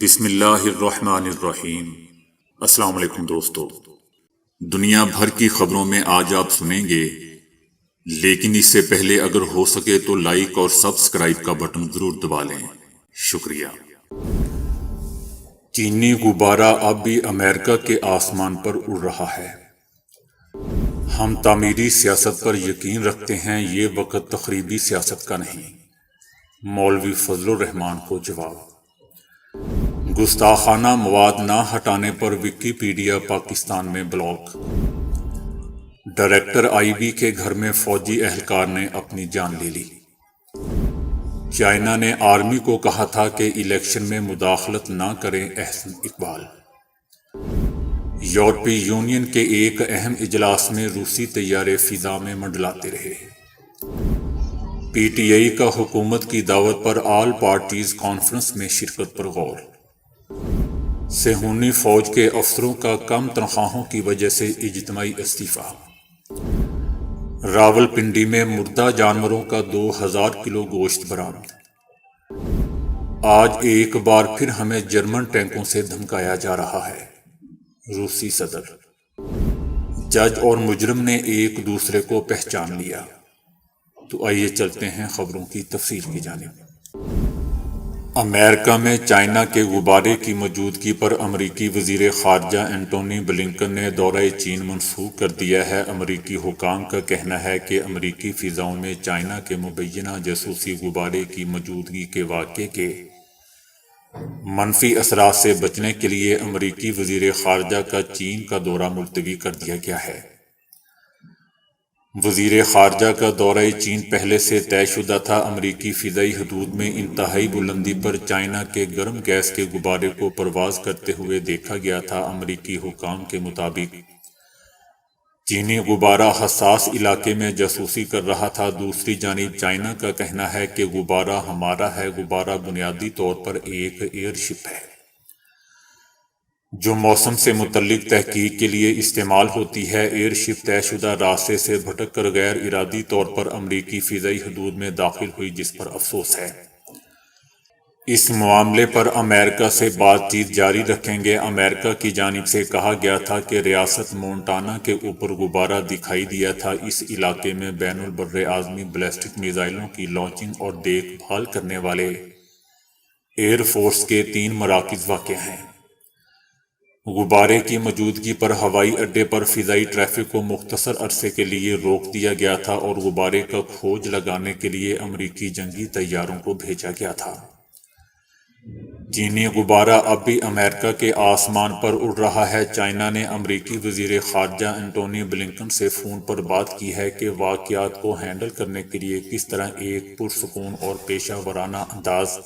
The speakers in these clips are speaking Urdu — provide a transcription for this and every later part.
بسم اللہ الرحمن الرحیم۔ السلام علیکم دوستو، دنیا بھر کی خبروں میں آج آپ سنیں گے، لیکن اس سے پہلے اگر ہو سکے تو لائک اور سبسکرائب کا بٹن ضرور دبا لیں۔ شکریہ۔ چینی غبارہ اب بھی امریکہ کے آسمان پر اڑ رہا ہے۔ ہم تعمیری سیاست پر یقین رکھتے ہیں، یہ وقت تخریبی سیاست کا نہیں۔ مولوی فضل الرحمان کو جواب۔ گستاخانہ مواد نہ ہٹانے پر ویکیپیڈیا پاکستان میں بلاک۔ ڈائریکٹر آئی بی کے گھر میں فوجی اہلکار نے اپنی جان لے لی۔ چائنا نے آرمی کو کہا تھا کہ الیکشن میں مداخلت نہ کریں، احسن اقبال۔ یورپی یونین کے ایک اہم اجلاس میں روسی طیارے فضا میں منڈلاتے رہے۔ پی ٹی آئی کا حکومت کی دعوت پر آل پارٹیز کانفرنس میں شرکت پر غور۔ صہیونی فوج کے افسروں کا کم تنخواہوں کی وجہ سے اجتماعی استعفیٰ۔ راولپنڈی میں مردہ جانوروں کا 2000 کلو گوشت برآمد۔ آج ایک بار پھر ہمیں جرمن ٹینکوں سے دھمکایا جا رہا ہے، روسی صدر۔ جج اور مجرم نے ایک دوسرے کو پہچان لیا۔ تو آئیے چلتے ہیں خبروں کی تفصیل کی جانب۔ امریکہ میں چائنا کے غبارے کی موجودگی پر امریکی وزیر خارجہ اینٹونی بلنکن نے دورہ چین منسوخ کر دیا ہے۔ امریکی حکام کا کہنا ہے کہ امریکی فضاؤں میں چائنا کے مبینہ جاسوسی غبارے کی موجودگی کے واقعے کے منفی اثرات سے بچنے کے لیے امریکی وزیر خارجہ کا چین کا دورہ ملتوی کر دیا گیا ہے۔ وزیر خارجہ کا دورہ چین پہلے سے طے شدہ تھا۔ امریکی فضائی حدود میں انتہائی بلندی پر چائنا کے گرم گیس کے غبارے کو پرواز کرتے ہوئے دیکھا گیا تھا۔ امریکی حکام کے مطابق چینی غبارہ حساس علاقے میں جاسوسی کر رہا تھا۔ دوسری جانب چائنا کا کہنا ہے کہ غبارہ ہمارا ہے۔ غبارہ بنیادی طور پر ایک ایئر شپ ہے جو موسم سے متعلق تحقیق کے لیے استعمال ہوتی ہے۔ ایئر شپ طے شدہ راستے سے بھٹک کر غیر ارادی طور پر امریکی فضائی حدود میں داخل ہوئی، جس پر افسوس ہے۔ اس معاملے پر امریکہ سے بات چیت جاری رکھیں گے۔ امریکہ کی جانب سے کہا گیا تھا کہ ریاست مونٹانا کے اوپر غبارہ دکھائی دیا تھا۔ اس علاقے میں بین البراعظمی بیلسٹک میزائلوں کی لانچنگ اور دیکھ بھال کرنے والے ایئر فورس کے 3 مراکز واقع ہیں۔ غبارے کی موجودگی پر ہوائی اڈے پر فضائی ٹریفک کو مختصر عرصے کے لیے روک دیا گیا تھا اور غبارے کا کھوج لگانے کے لیے امریکی جنگی طیاروں کو بھیجا گیا تھا۔ چینی غبارہ اب بھی امریکہ کے آسمان پر اڑ رہا ہے۔ چائنا نے امریکی وزیر خارجہ اینٹونی بلنکن سے فون پر بات کی ہے کہ واقعات کو ہینڈل کرنے کے لیے کس طرح ایک پرسکون اور پیشہ ورانہ انداز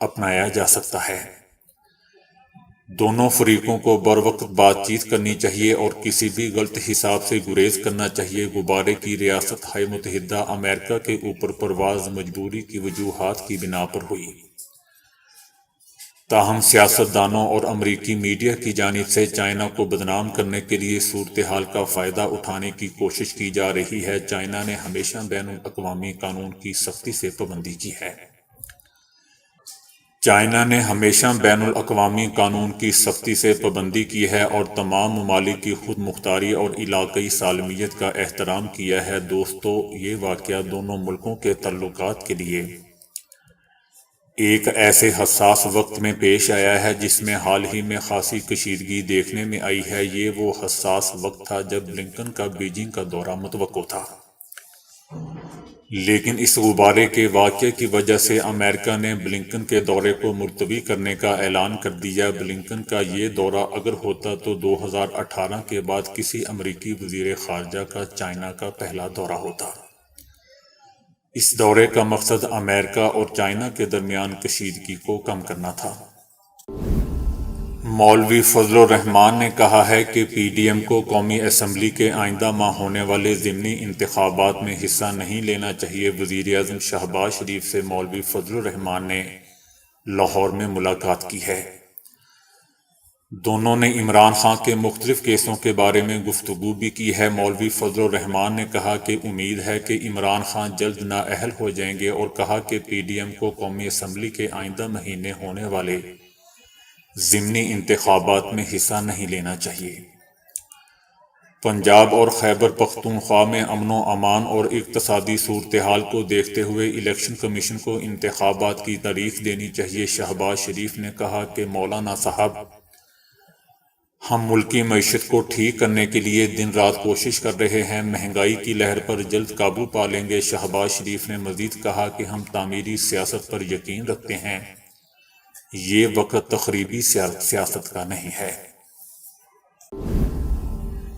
اپنایا جا سکتا ہے۔ دونوں فریقوں کو بروقت بات چیت کرنی چاہیے اور کسی بھی غلط حساب سے گریز کرنا چاہیے۔ غبارے کی ریاست ہائے متحدہ امریکہ کے اوپر پرواز مجبوری کی وجوہات کی بنا پر ہوئی، تاہم سیاستدانوں اور امریکی میڈیا کی جانب سے چائنا کو بدنام کرنے کے لیے صورتحال کا فائدہ اٹھانے کی کوشش کی جا رہی ہے۔ چائنا نے ہمیشہ بین الاقوامی قانون کی سختی سے پابندی کی ہے۔ چائنا نے ہمیشہ بین الاقوامی قانون کی سختی سے پابندی کی ہے اور تمام ممالک کی خود مختاری اور علاقائی سالمیت کا احترام کیا ہے۔ دوستو، یہ واقعہ دونوں ملکوں کے تعلقات کے لیے ایک ایسے حساس وقت میں پیش آیا ہے جس میں حال ہی میں خاصی کشیدگی دیکھنے میں آئی ہے۔ یہ وہ حساس وقت تھا جب بلنکن کا بیجنگ کا دورہ متوقع تھا، لیکن اس غبارے کے واقعے کی وجہ سے امریکہ نے بلنکن کے دورے کو ملتوی کرنے کا اعلان کر دیا۔ بلنکن کا یہ دورہ اگر ہوتا تو 2018 کے بعد کسی امریکی وزیر خارجہ کا چائنا کا پہلا دورہ ہوتا۔ اس دورے کا مقصد امریکہ اور چائنا کے درمیان کشیدگی کو کم کرنا تھا۔ مولوی فضل الرحمان نے کہا ہے کہ پی ڈی ایم کو قومی اسمبلی کے آئندہ ماہ ہونے والے ضمنی انتخابات میں حصہ نہیں لینا چاہیے۔ وزیر اعظم شہباز شریف سے مولوی فضل الرحمان نے لاہور میں ملاقات کی ہے۔ دونوں نے عمران خان کے مختلف کیسوں کے بارے میں گفتگو بھی کی ہے۔ مولوی فضل الرحمان نے کہا کہ امید ہے کہ عمران خان جلد نااہل ہو جائیں گے اور کہا کہ پی ڈی ایم کو قومی اسمبلی کے آئندہ مہینے ہونے والے ضمنی انتخابات میں حصہ نہیں لینا چاہیے۔ پنجاب اور خیبر پختونخوا میں امن و امان اور اقتصادی صورتحال کو دیکھتے ہوئے الیکشن کمیشن کو انتخابات کی تاریخ دینی چاہیے۔ شہباز شریف نے کہا کہ مولانا صاحب، ہم ملک کی معیشت کو ٹھیک کرنے کے لیے دن رات کوشش کر رہے ہیں، مہنگائی کی لہر پر جلد قابو پا لیں گے۔ شہباز شریف نے مزید کہا کہ ہم تعمیری سیاست پر یقین رکھتے ہیں، یہ وقت تخریبی سیاست کا نہیں ہے۔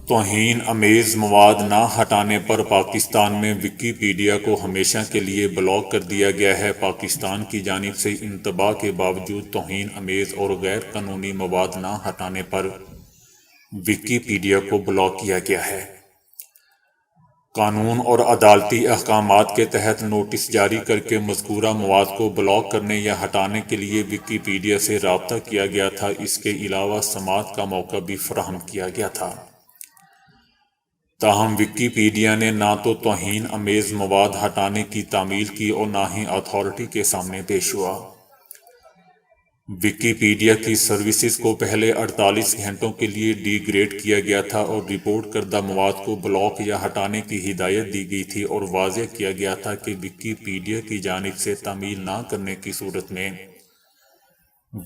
توہین آمیز مواد نہ ہٹانے پر پاکستان میں ویکیپیڈیا کو ہمیشہ کے لیے بلاک کر دیا گیا ہے۔ پاکستان کی جانب سے انتباہ کے باوجود توہین آمیز اور غیر قانونی مواد نہ ہٹانے پر ویکیپیڈیا کو بلاک کیا گیا ہے۔ قانون اور عدالتی احکامات کے تحت نوٹس جاری کر کے مذکورہ مواد کو بلاک کرنے یا ہٹانے کے لیے ویکیپیڈیا سے رابطہ کیا گیا تھا۔ اس کے علاوہ سماعت کا موقع بھی فراہم کیا گیا تھا۔ تاہم ویکیپیڈیا نے نہ تو توہین آمیز مواد ہٹانے کی تعمیل کی اور نہ ہی اتھارٹی کے سامنے پیش ہوا۔ ویکیپیڈیا کی سروسز کو پہلے 48 گھنٹوں کے لیے ڈی گریڈ کیا گیا تھا اور رپورٹ کردہ مواد کو بلاک یا ہٹانے کی ہدایت دی گئی تھی اور واضح کیا گیا تھا کہ ویکیپیڈیا کی جانب سے تعمیل نہ کرنے کی صورت میں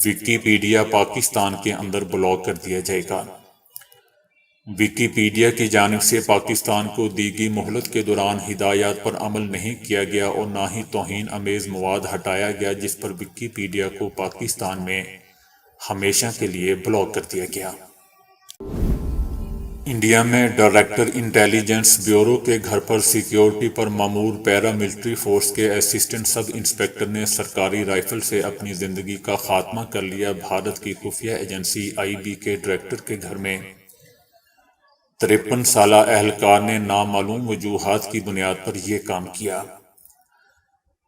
ویکیپیڈیا پاکستان کے اندر بلاک کر دیا جائے گا۔ ویکیپیڈیا کی جانب سے پاکستان کو دی گئی مہلت کے دوران ہدایات پر عمل نہیں کیا گیا اور نہ ہی توہین آمیز مواد ہٹایا گیا، جس پر ویکیپیڈیا کو پاکستان میں ہمیشہ کے لیے بلاک کر دیا گیا۔ انڈیا میں ڈائریکٹر انٹیلیجنس بیورو کے گھر پر سیکیورٹی پر مامور پیرا ملٹری فورس کے اسسٹنٹ سب انسپکٹر نے سرکاری رائفل سے اپنی زندگی کا خاتمہ کر لیا۔ بھارت کی خفیہ ایجنسی IB کے ڈائریکٹر کے گھر میں 53 سالہ اہلکار نے نامعلوم وجوہات کی بنیاد پر یہ کام کیا۔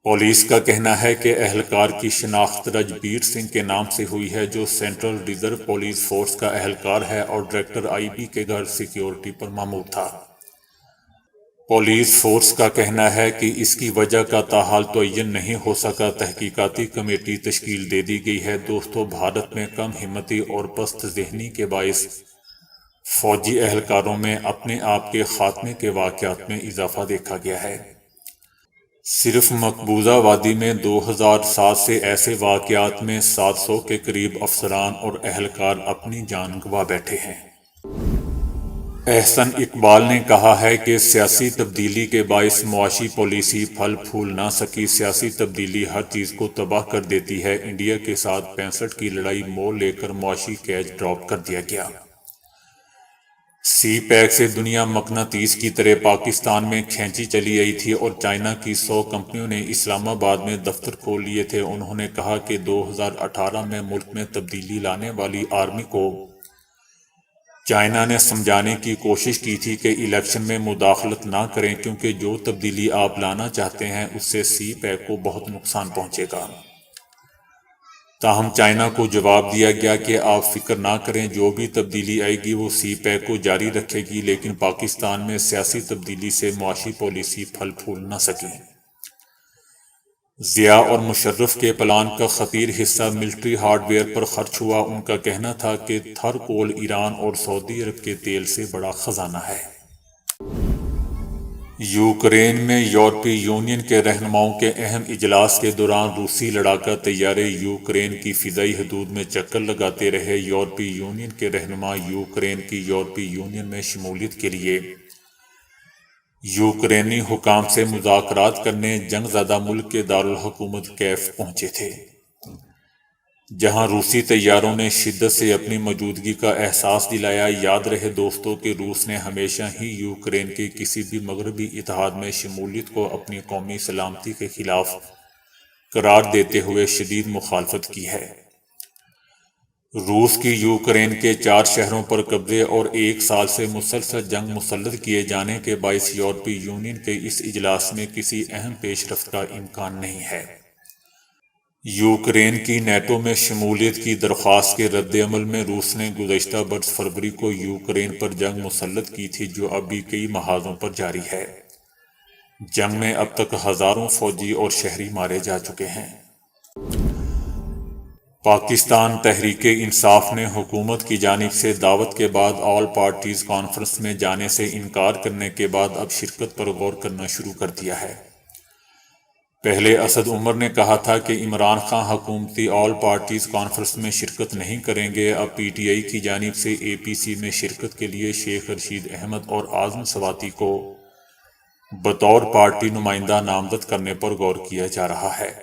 پولیس کا کہنا ہے کہ اہلکار کی شناخت رجبیر سنگھ کے نام سے ہوئی ہے، جو سینٹرل ریزرو پولیس فورس کا اہلکار ہے اور ڈائریکٹر IB کے گھر سیکیورٹی پر مامور تھا۔ پولیس فورس کا کہنا ہے کہ اس کی وجہ کا تاحال تعین نہیں ہو سکا۔ تحقیقاتی کمیٹی تشکیل دے دی گئی ہے۔ دوستو، بھارت میں کم ہمتی اور پست ذہنی کے باعث فوجی اہلکاروں میں اپنے آپ کے خاتمے کے واقعات میں اضافہ دیکھا گیا ہے۔ صرف مقبوضہ وادی میں 2007 سے ایسے واقعات میں 700 کے قریب افسران اور اہلکار اپنی جان گنوا بیٹھے ہیں۔ احسن اقبال نے کہا ہے کہ سیاسی تبدیلی کے باعث معاشی پالیسی پھل پھول نہ سکی۔ سیاسی تبدیلی ہر چیز کو تباہ کر دیتی ہے۔ انڈیا کے ساتھ 65 کی لڑائی مول لے کر معاشی کیچ ڈراپ کر دیا گیا۔ سی پیک سے دنیا مقناطیس کی طرح پاکستان میں کھینچی چلی آئی تھی اور چائنا کی 100 کمپنیوں نے اسلام آباد میں دفتر کھول لیے تھے۔ انہوں نے کہا کہ 2018 میں ملک میں تبدیلی لانے والی آرمی کو چائنا نے سمجھانے کی کوشش کی تھی کہ الیکشن میں مداخلت نہ کریں، کیونکہ جو تبدیلی آپ لانا چاہتے ہیں اس سے سی پیک کو بہت نقصان پہنچے گا۔ تاہم چائنا کو جواب دیا گیا کہ آپ فکر نہ کریں، جو بھی تبدیلی آئے گی وہ سی پیک کو جاری رکھے گی۔ لیکن پاکستان میں سیاسی تبدیلی سے معاشی پالیسی پھل پھول نہ سکی۔ ضیاء اور مشرف کے پلان کا خطیر حصہ ملٹری ہارڈ ویئر پر خرچ ہوا۔ ان کا کہنا تھا کہ تھر کول ایران اور سعودی عرب کے تیل سے بڑا خزانہ ہے۔ یوکرین میں یورپی یونین کے رہنماؤں کے اہم اجلاس کے دوران روسی لڑاکا طیارے یوکرین کی فضائی حدود میں چکر لگاتے رہے۔ یورپی یونین کے رہنما یوکرین کی یورپی یونین میں شمولیت کے لیے یوکرینی حکام سے مذاکرات کرنے جنگ زدہ ملک کے دارالحکومت کیف پہنچے تھے، جہاں روسی طیاروں نے شدت سے اپنی موجودگی کا احساس دلایا۔ یاد رہے دوستو کہ روس نے ہمیشہ ہی یوکرین کے کسی بھی مغربی اتحاد میں شمولیت کو اپنی قومی سلامتی کے خلاف قرار دیتے ہوئے شدید مخالفت کی ہے۔ روس کی یوکرین کے 4 شہروں پر قبضے اور 1 سال سے مسلسل جنگ مسلط کیے جانے کے باعث یورپی یونین کے اس اجلاس میں کسی اہم پیش رفت کا امکان نہیں ہے۔ یوکرین کی نیٹو میں شمولیت کی درخواست کے رد عمل میں روس نے گزشتہ برس فروری کو یوکرین پر جنگ مسلط کی تھی، جو اب بھی کئی محاذوں پر جاری ہے۔ جنگ میں اب تک ہزاروں فوجی اور شہری مارے جا چکے ہیں۔ پاکستان تحریک انصاف نے حکومت کی جانب سے دعوت کے بعد آل پارٹیز کانفرنس میں جانے سے انکار کرنے کے بعد اب شرکت پر غور کرنا شروع کر دیا ہے۔ پہلے اسد عمر نے کہا تھا کہ عمران خان حکومتی آل پارٹیز کانفرنس میں شرکت نہیں کریں گے۔ اب پی ٹی آئی کی جانب سے اے پی سی میں شرکت کے لیے شیخ رشید احمد اور اعظم سواتی کو بطور پارٹی نمائندہ نامزد کرنے پر غور کیا جا رہا ہے۔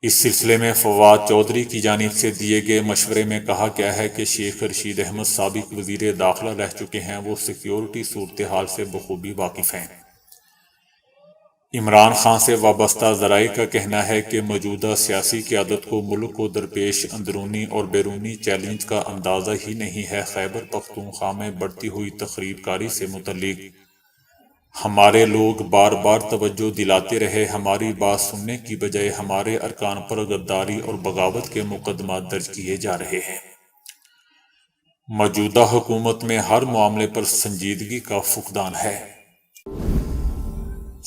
اس سلسلے میں فواد چودھری کی جانب سے دیے گئے مشورے میں کہا گیا ہے کہ شیخ رشید احمد سابق وزیر داخلہ رہ چکے ہیں، وہ سیکیورٹی صورتحال سے بخوبی واقف ہیں۔ عمران خان سے وابستہ ذرائع کا کہنا ہے کہ موجودہ سیاسی قیادت کو ملک کو درپیش اندرونی اور بیرونی چیلنج کا اندازہ ہی نہیں ہے۔ خیبر پختونخوا میں بڑھتی ہوئی تخریب کاری سے متعلق ہمارے لوگ بار بار توجہ دلاتے رہے، ہماری بات سننے کی بجائے ہمارے ارکان پر غداری اور بغاوت کے مقدمات درج کیے جا رہے ہیں۔ موجودہ حکومت میں ہر معاملے پر سنجیدگی کا فقدان ہے۔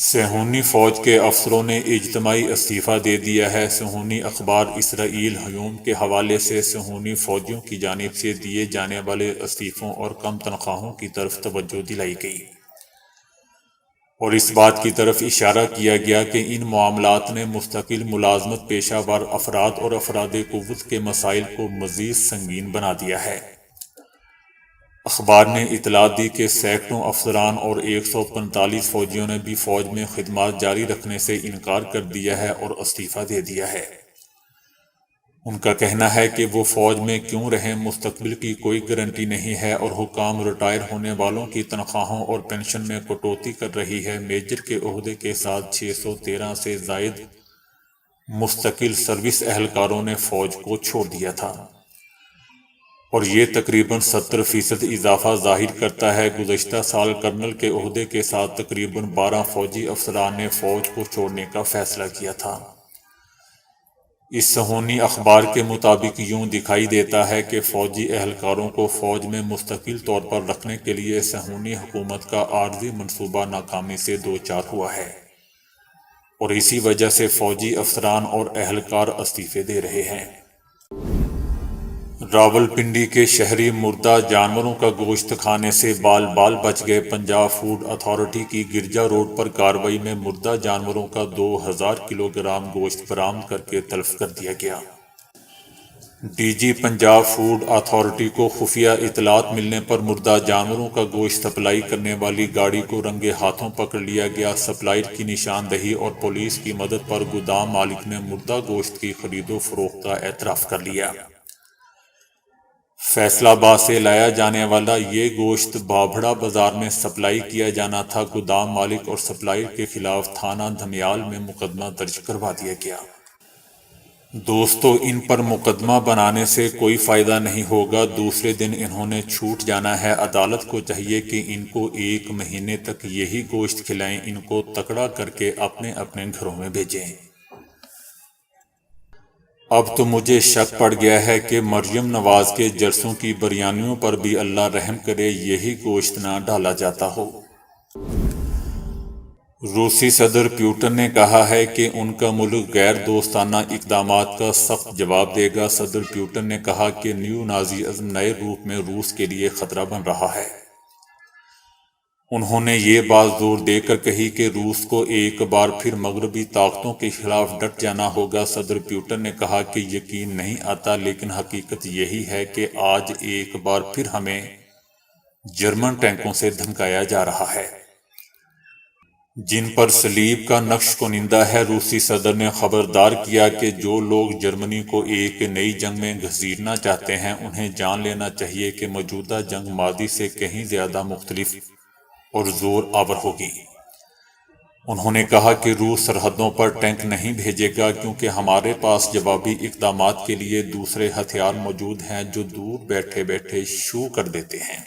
صہیونی فوج کے افسروں نے اجتماعی استعفیٰ دے دیا ہے۔ صہیونی اخبار اسرائیل ہیوم کے حوالے سے صہیونی فوجیوں کی جانب سے دیے جانے والے استعفوں اور کم تنخواہوں کی طرف توجہ دلائی گئی، اور اس بات کی طرف اشارہ کیا گیا کہ ان معاملات نے مستقل ملازمت پیشہ ور افراد اور افراد قوت کے مسائل کو مزید سنگین بنا دیا ہے۔ اخبار نے اطلاع دی کہ سینکڑوں افسران اور 145 فوجیوں نے بھی فوج میں خدمات جاری رکھنے سے انکار کر دیا ہے اور استعفیٰ دے دیا ہے۔ ان کا کہنا ہے کہ وہ فوج میں کیوں رہیں، مستقبل کی کوئی گارنٹی نہیں ہے، اور حکام ریٹائر ہونے والوں کی تنخواہوں اور پنشن میں کٹوتی کر رہی ہے۔ میجر کے عہدے کے ساتھ 613 سے زائد مستقل سروس اہلکاروں نے فوج کو چھوڑ دیا تھا، اور یہ تقریباً 70% اضافہ ظاہر کرتا ہے۔ گزشتہ سال کرنل کے عہدے کے ساتھ تقریباً 12 فوجی افسران نے فوج کو چھوڑنے کا فیصلہ کیا تھا۔ اس صہیونی اخبار کے مطابق یوں دکھائی دیتا ہے کہ فوجی اہلکاروں کو فوج میں مستقل طور پر رکھنے کے لیے صہیونی حکومت کا عارضی منصوبہ ناکامی سے دوچار ہوا ہے، اور اسی وجہ سے فوجی افسران اور اہلکار استعفے دے رہے ہیں۔ راولپنڈی کے شہری مردہ جانوروں کا گوشت کھانے سے بال بال بچ گئے۔ پنجاب فوڈ اتھارٹی کی گرجا روڈ پر کارروائی میں مردہ جانوروں کا 2000 کلو گرام گوشت برآمد کر کے تلف کر دیا گیا۔ D G Punjab food authority کو خفیہ اطلاعات ملنے پر مردہ جانوروں کا گوشت سپلائی کرنے والی گاڑی کو رنگے ہاتھوں پکڑ لیا گیا۔ سپلائر کی نشاندہی اور پولیس کی مدد پر گودام مالک نے مردہ گوشت کی خرید و فروخت کا اعتراف کر لیا۔ فیصل آباد سے لایا جانے والا یہ گوشت بابھڑا بازار میں سپلائی کیا جانا تھا۔ گودام مالک اور سپلائر کے خلاف تھانہ دھمیال میں مقدمہ درج کروا دیا گیا۔ دوستو، ان پر مقدمہ بنانے سے کوئی فائدہ نہیں ہوگا، دوسرے دن انہوں نے چھوٹ جانا ہے۔ عدالت کو چاہیے کہ ان کو 1 مہینے تک یہی گوشت کھلائیں، ان کو تکڑا کر کے اپنے اپنے گھروں میں بھیجیں۔ اب تو مجھے شک پڑ گیا ہے کہ مریم نواز کے جلسوں کی بریانیوں پر بھی اللہ رحم کرے یہی گوشت نہ ڈالا جاتا ہو۔ روسی صدر پیوٹن نے کہا ہے کہ ان کا ملک غیر دوستانہ اقدامات کا سخت جواب دے گا۔ صدر پیوٹن نے کہا کہ نیو نازیزم نئے روپ میں روس کے لیے خطرہ بن رہا ہے۔ انہوں نے یہ بات زور دے کر کہی کہ روس کو ایک بار پھر مغربی طاقتوں کے خلاف ڈٹ جانا ہوگا۔ صدر پیوٹن نے کہا کہ یقین نہیں آتا، لیکن حقیقت یہی ہے کہ آج ایک بار پھر ہمیں جرمن ٹینکوں سے دھمکایا جا رہا ہے، جن پر صلیب کا نقش کنندہ ہے۔ روسی صدر نے خبردار کیا کہ جو لوگ جرمنی کو ایک نئی جنگ میں گھسیٹنا چاہتے ہیں، انہیں جان لینا چاہیے کہ موجودہ جنگ ماضی سے کہیں زیادہ مختلف اور زور آور ہوگی۔ انہوں نے کہا کہ روس سرحدوں پر ٹینک نہیں بھیجے گا، کیونکہ ہمارے پاس جوابی اقدامات کے لیے دوسرے ہتھیار موجود ہیں جو دور بیٹھے بیٹھے شو کر دیتے ہیں۔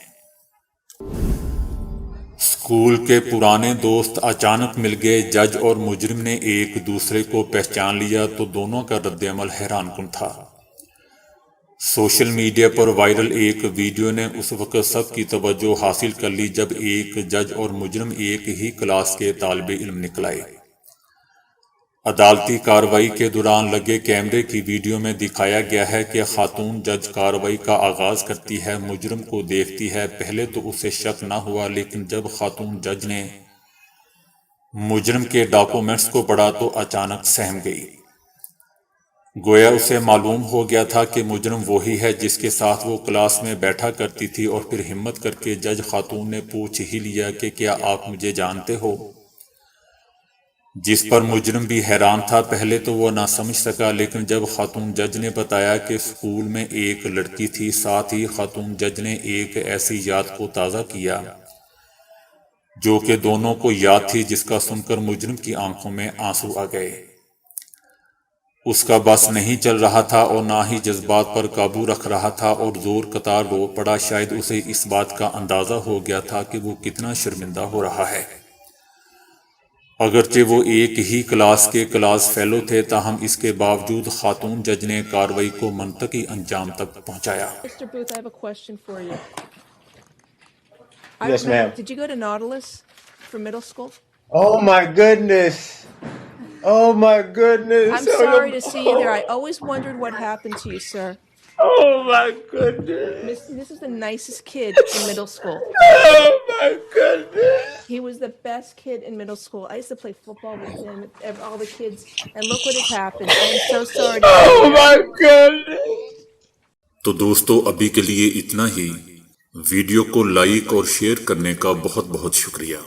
اسکول کے پرانے دوست اچانک مل گئے۔ جج اور مجرم نے ایک دوسرے کو پہچان لیا تو دونوں کا رد عمل حیران کن تھا۔ سوشل میڈیا پر وائرل ایک ویڈیو نے اس وقت سب کی توجہ حاصل کر لی جب ایک جج اور مجرم ایک ہی کلاس کے طالب علم نکل آئے۔ عدالتی کارروائی کے دوران لگے کیمرے کی ویڈیو میں دکھایا گیا ہے کہ خاتون جج کارروائی کا آغاز کرتی ہے، مجرم کو دیکھتی ہے۔ پہلے تو اسے شک نہ ہوا، لیکن جب خاتون جج نے مجرم کے ڈاکومنٹس کو پڑھا تو اچانک سہم گئی۔ گویا اسے معلوم ہو گیا تھا کہ مجرم وہی ہے جس کے ساتھ وہ کلاس میں بیٹھا کرتی تھی، اور پھر ہمت کر کے جج خاتون نے پوچھ ہی لیا کہ کیا آپ مجھے جانتے ہو؟ جس پر مجرم بھی حیران تھا۔ پہلے تو وہ نہ سمجھ سکا، لیکن جب خاتون جج نے بتایا کہ اسکول میں ایک لڑکی تھی، ساتھ ہی خاتون جج نے ایک ایسی یاد کو تازہ کیا جو کہ دونوں کو یاد تھی، جس کا سن کر مجرم کی آنکھوں میں آنسو آ گئے۔ اس کا بس نہیں چل رہا تھا اور نہ ہی جذبات پر قابو رکھ رہا تھا، اور زور قطار رو پڑا۔ شاید اسے اس بات کا اندازہ ہو گیا تھا کہ وہ کتنا شرمندہ ہو رہا ہے۔ اگرچہ وہ ایک ہی کلاس کے کلاس فیلو تھے، تاہم اس کے باوجود خاتون جج نے کارروائی کو منطقی انجام تک پہنچایا۔ Mr. Booth, I have a question for you. Yes, ma'am. Did you go to Nautilus for middle school? Oh my goodness. Oh my goodness. I'm sorry to see you there. I always wondered what happened to you, sir. Oh my goodness. This is the nicest kid in middle school. Oh my goodness. He was the best kid in middle school. I used to play football with him, all the kids, and look what has happened. I am so sorry to see Oh you. my goodness. تو دوستو، ابھی کے لیے اتنا ہی۔ ویڈیو کو لائک اور شیئر کرنے کا بہت بہت شکریہ۔